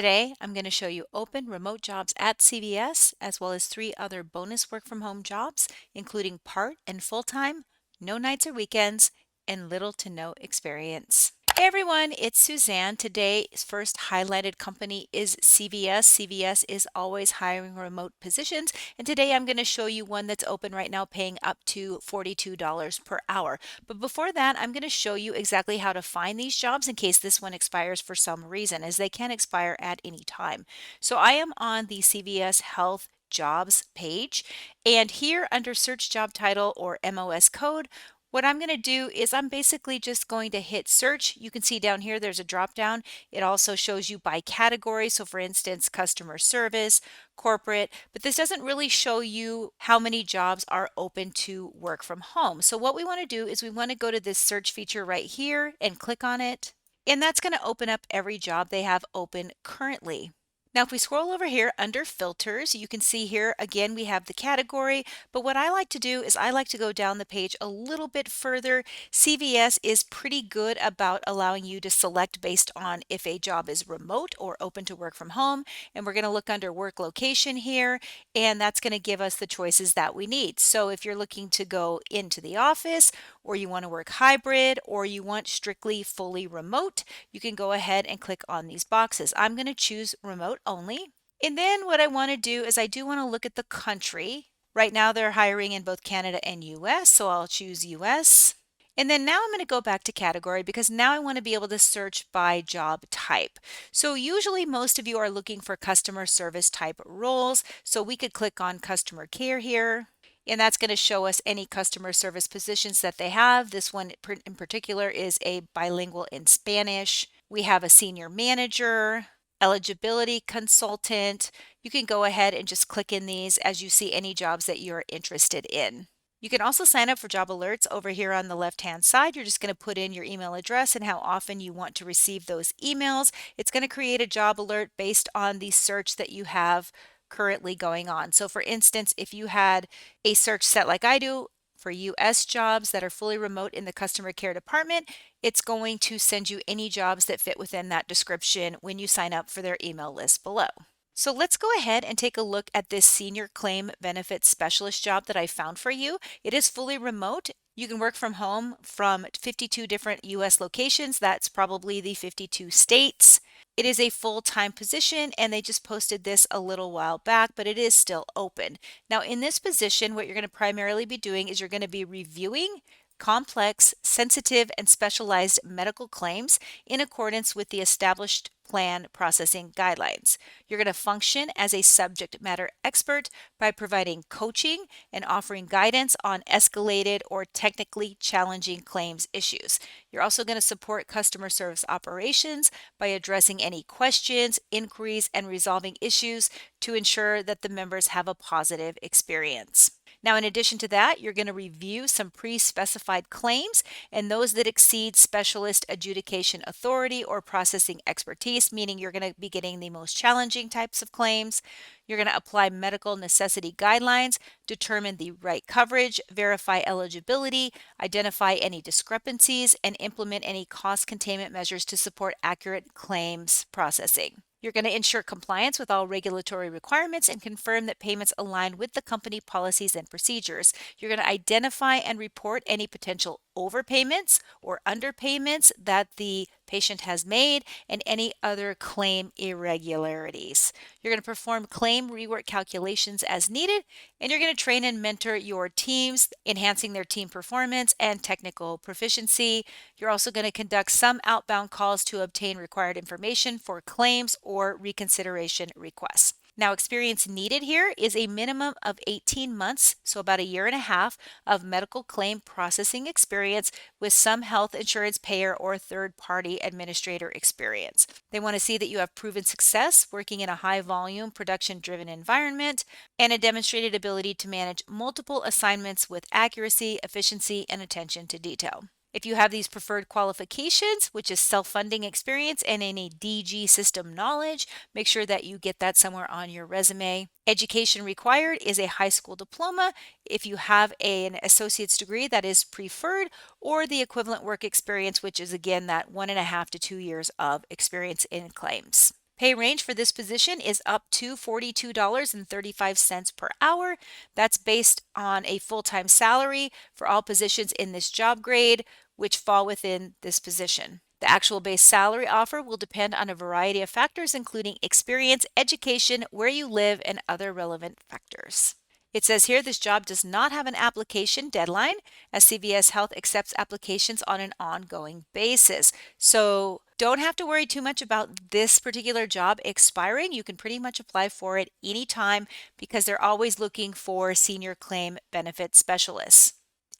Today, I'm going to show you open remote jobs at CVS, as well as 3 other bonus work from home jobs, including part and full time, no nights or weekends, and little to no experience. Hey everyone, it's Suzanne. Today's first highlighted company is CVS. CVS is always hiring remote positions, and today I'm going to show you one that's open right now paying up to $42 per hour. But before that, I'm going to show you exactly how to find these jobs in case this one expires for some reason, as they can expire at any time. So I am on the CVS Health Jobs page, and here under search job title or MOS code, what I'm going to do is I'm basically just going to hit search. You can see down here there's a drop down. It also shows you by category. So for instance, customer service, corporate, but this doesn't really show you how many jobs are open to work from home. So what we want to do is we want to go to this search feature right here and click on it. And that's going to open up every job they have open currently. Now, if we scroll over here under filters, you can see here again we have the category, but what I like to do is I like to go down the page a little bit further. CVS is pretty good about allowing you to select based on if a job is remote or open to work from home. And we're going to look under work location here, and that's going to give us the choices that we need. So if you're looking to go into the office, or you want to work hybrid, or you want strictly fully remote, you can go ahead and click on these boxes. I'm going to choose remote only. And then what I want to do is I do want to look at the country. Right now they're hiring in both Canada and US, so I'll choose US. And then now I'm going to go back to category because now I want to be able to search by job type. So usually most of you are looking for customer service type roles. So we could click on customer care here. And that's going to show us any customer service positions that they have. This one in particular is a bilingual in Spanish. We have a senior manager, eligibility consultant. You can go ahead and just click in these as you see any jobs that you're interested in. You can also sign up for job alerts over here on the left-hand side. You're just going to put in your email address and how often you want to receive those emails. It's going to create a job alert based on the search that you have currently going on. So for instance, if you had a search set like I do for US jobs that are fully remote in the customer care department, it's going to send you any jobs that fit within that description when you sign up for their email list below. So let's go ahead and take a look at this senior claim benefits specialist job that I found for you. It is fully remote. You can work from home from 52 different US locations. That's probably the 52 states. It is a full-time position, and they just posted this a little while back, but it is still open. Now, in this position, what you're going to primarily be doing is you're going to be reviewing complex, sensitive, and specialized medical claims in accordance with the established plan processing guidelines. You're going to function as a subject matter expert by providing coaching and offering guidance on escalated or technically challenging claims issues. You're also going to support customer service operations by addressing any questions, inquiries, and resolving issues to ensure that the members have a positive experience. Now, in addition to that, you're going to review some pre-specified claims and those that exceed specialist adjudication authority or processing expertise, meaning you're going to be getting the most challenging types of claims. You're going to apply medical necessity guidelines, determine the right coverage, verify eligibility, identify any discrepancies, and implement any cost containment measures to support accurate claims processing. You're going to ensure compliance with all regulatory requirements and confirm that payments align with the company policies and procedures. You're going to identify and report any potential overpayments or underpayments that the patient has made and any other claim irregularities. You're going to perform claim rework calculations as needed, and you're going to train and mentor your teams, enhancing their team performance and technical proficiency. You're also going to conduct some outbound calls to obtain required information for claims or reconsideration requests. Now, experience needed here is a minimum of 18 months, so about a year and a half of medical claim processing experience with some health insurance payer or third-party administrator experience. They want to see that you have proven success working in a high-volume, production-driven environment and a demonstrated ability to manage multiple assignments with accuracy, efficiency, and attention to detail. If you have these preferred qualifications, which is self-funding experience and any DG system knowledge, make sure that you get that somewhere on your resume. Education required is a high school diploma. If you have an associate's degree, that is preferred, or the equivalent work experience, which is again that 1.5 to 2 years of experience in claims. Pay range for this position is up to $42.35 per hour. That's based on a full-time salary for all positions in this job grade, which fall within this position. The actual base salary offer will depend on a variety of factors, including experience, education, where you live, and other relevant factors. It says here this job does not have an application deadline, as CVS Health accepts applications on an ongoing basis. So don't have to worry too much about this particular job expiring. You can pretty much apply for it anytime because they're always looking for senior claim benefit specialists.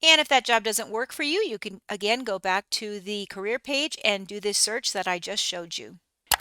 And if that job doesn't work for you, you can again go back to the career page and do this search that I just showed you.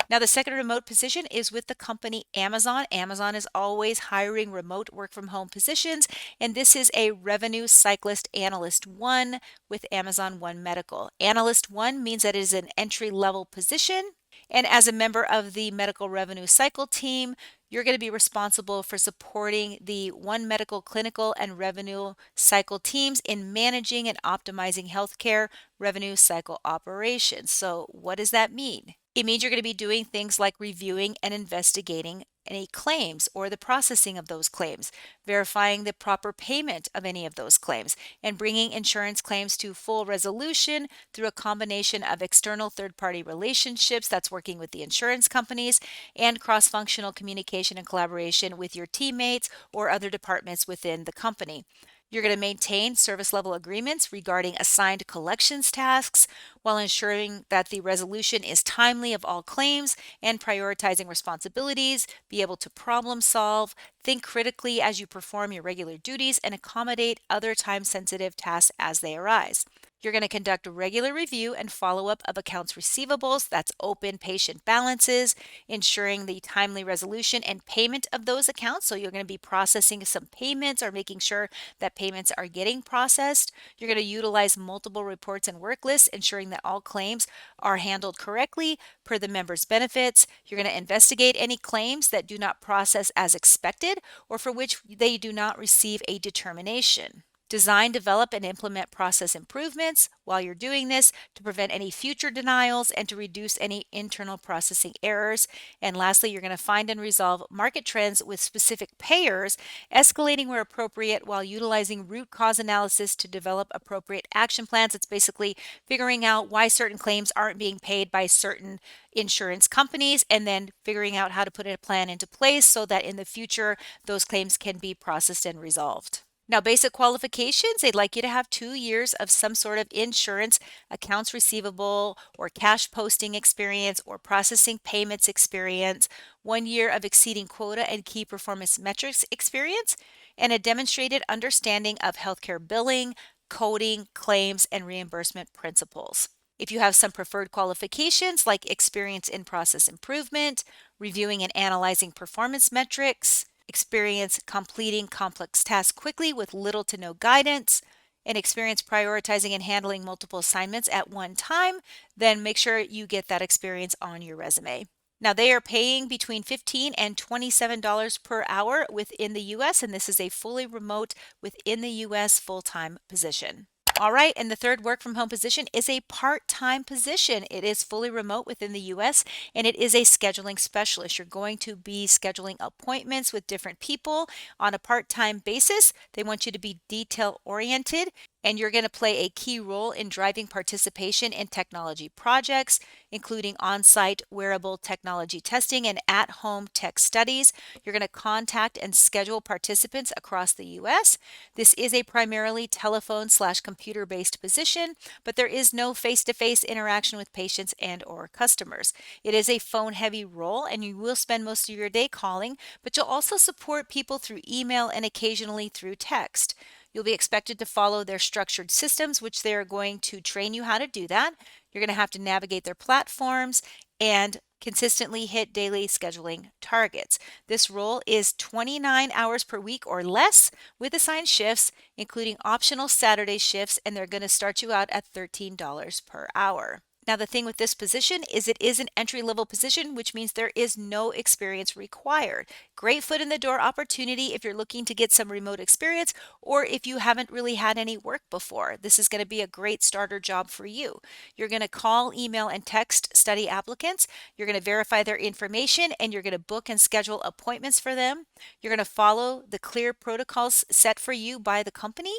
Now, the second remote position is with the company Amazon. Amazon is always hiring remote work from home positions, and this is a Revenue Cyclist Analyst 1 with Amazon One Medical. Analyst 1 means that it is an entry level position, and as a member of the medical revenue cycle team, you're going to be responsible for supporting the One Medical clinical and revenue cycle teams in managing and optimizing healthcare revenue cycle operations. So, what does that mean? It means you're going to be doing things like reviewing and investigating any claims or the processing of those claims, verifying the proper payment of any of those claims, and bringing insurance claims to full resolution through a combination of external third-party relationships, that's working with the insurance companies, and cross-functional communication and collaboration with your teammates or other departments within the company. You're going to maintain service level agreements regarding assigned collections tasks while ensuring that the resolution is timely of all claims and prioritizing responsibilities, be able to problem solve, think critically as you perform your regular duties, and accommodate other time sensitive tasks as they arise. You're going to conduct a regular review and follow up of accounts receivables, that's open patient balances, ensuring the timely resolution and payment of those accounts. So you're going to be processing some payments or making sure that payments are getting processed. You're going to utilize multiple reports and work lists, ensuring that all claims are handled correctly per the member's benefits. You're going to investigate any claims that do not process as expected or for which they do not receive a determination. Design, develop, and implement process improvements while you're doing this to prevent any future denials and to reduce any internal processing errors. And lastly, you're going to find and resolve market trends with specific payers, escalating where appropriate while utilizing root cause analysis to develop appropriate action plans. It's basically figuring out why certain claims aren't being paid by certain insurance companies and then figuring out how to put a plan into place so that in the future those claims can be processed and resolved. Now, basic qualifications, they'd like you to have 2 years of some sort of insurance, accounts receivable, or cash posting experience or processing payments experience, 1 year of exceeding quota and key performance metrics experience, and a demonstrated understanding of healthcare billing, coding, claims, and reimbursement principles. If you have some preferred qualifications like experience in process improvement, reviewing and analyzing performance metrics, experience completing complex tasks quickly with little to no guidance, and experience prioritizing and handling multiple assignments at one time, then make sure you get that experience on your resume. Now, they are paying between $15 and $27 per hour within the US, and this is a fully remote within the US full-time position. All right, and the third work from home position is a part-time position. It is fully remote within the US and it is a scheduling specialist. You're going to be scheduling appointments with different people on a part-time basis. They want you to be detail oriented and you're going to play a key role in driving participation in technology projects, including on-site wearable technology testing and at-home tech studies. You're going to contact and schedule participants across the US. This is a primarily telephone/computer-based position, but there is no face-to-face interaction with patients and or customers. It is a phone-heavy role and you will spend most of your day calling, but you'll also support people through email and occasionally through text. You'll be expected to follow their structured systems, which they're going to train you how to do that. You're going to have to navigate their platforms and consistently hit daily scheduling targets. This role is 29 hours per week or less with assigned shifts, including optional Saturday shifts, and they're going to start you out at $13 per hour. Now, the thing with this position is it is an entry-level position, which means there is no experience required. Great foot in the door opportunity if you're looking to get some remote experience or if you haven't really had any work before. This is going to be a great starter job for you. You're going to call, email, and text study applicants. You're going to verify their information and you're going to book and schedule appointments for them. You're going to follow the clear protocols set for you by the company.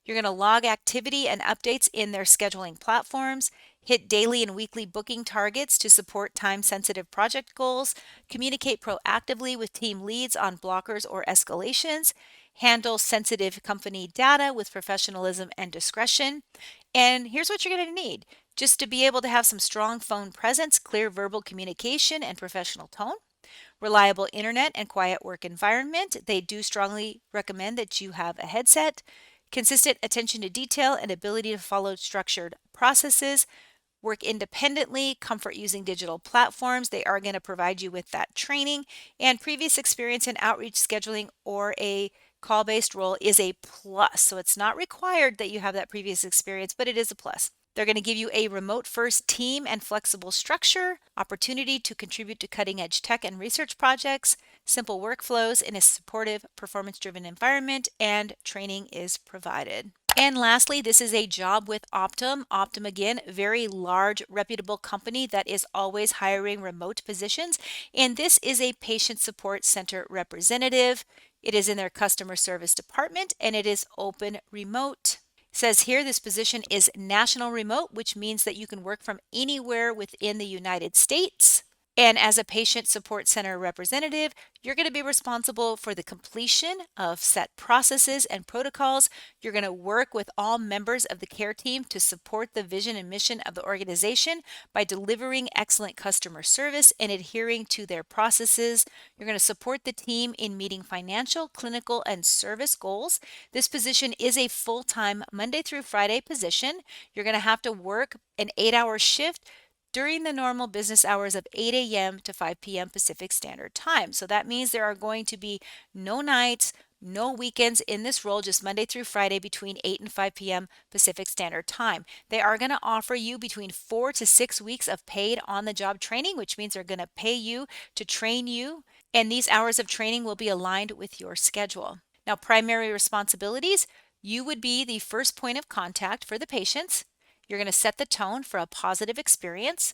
You're going to log activity and updates in their scheduling platforms, hit daily and weekly booking targets to support time-sensitive project goals, communicate proactively with team leads on blockers or escalations, handle sensitive company data with professionalism and discretion. And here's what you're going to need. Just to be able to have some strong phone presence, clear verbal communication, and professional tone. Reliable internet and quiet work environment. They do strongly recommend that you have a headset. Consistent attention to detail and ability to follow structured processes. Work independently, comfort using digital platforms. They are going to provide you with that training. And previous experience in outreach scheduling or a call-based role is a plus. So it's not required that you have that previous experience, but it is a plus. They're going to give you a remote first team and flexible structure, opportunity to contribute to cutting edge tech and research projects, simple workflows in a supportive, performance driven environment, and training is provided. And lastly, this is a job with Optum. Optum, again, very large, reputable company that is always hiring remote positions. And this is a patient support center representative. It is in their customer service department and it is open remote. It says here this position is national remote, which means that you can work from anywhere within the United States. And as a patient support center representative, you're going to be responsible for the completion of set processes and protocols. You're going to work with all members of the care team to support the vision and mission of the organization by delivering excellent customer service and adhering to their processes. You're going to support the team in meeting financial, clinical, and service goals. This position is a full-time Monday through Friday position. You're going to have to work an 8-hour shift during the normal business hours of 8 a.m. to 5 p.m. Pacific Standard Time. So that means there are going to be no nights, no weekends in this role, just Monday through Friday between 8 and 5 p.m. Pacific Standard Time. They are going to offer you between 4 to 6 weeks of paid on-the-job training, which means they're going to pay you to train you, and these hours of training will be aligned with your schedule. Now, primary responsibilities, you would be the first point of contact for the patients. You're going to set the tone for a positive experience.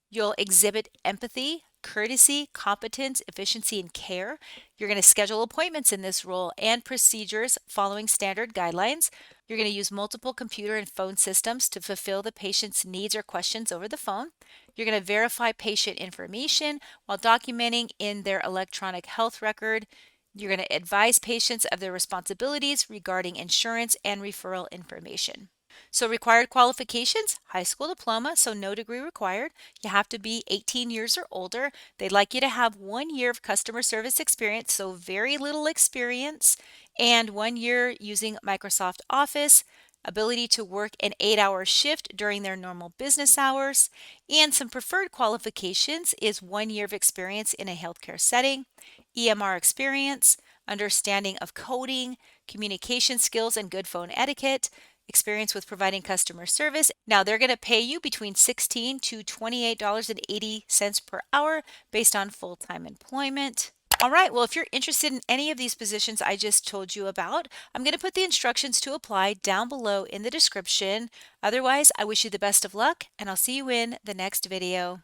You'll exhibit empathy, courtesy, competence, efficiency, and care. You're going to schedule appointments in this role and procedures following standard guidelines. You're going to use multiple computer and phone systems to fulfill the patient's needs or questions over the phone. You're going to verify patient information while documenting in their electronic health record. You're going to advise patients of their responsibilities regarding insurance and referral information. So required qualifications, high school diploma, so no degree required. You have to be 18 years or older. They'd like you to have 1 year of customer service experience, so very little experience, and 1 year using Microsoft Office, ability to work an 8-hour shift during their normal business hours, and some preferred qualifications is 1 year of experience in a healthcare setting, EMR experience, understanding of coding, communication skills, and good phone etiquette, experience with providing customer service. Now they're going to pay you between $16 to $28.80 per hour based on full-time employment. All right, well, if you're interested in any of these positions I just told you about, I'm going to put the instructions to apply down below in the description. Otherwise, I wish you the best of luck, and I'll see you in the next video.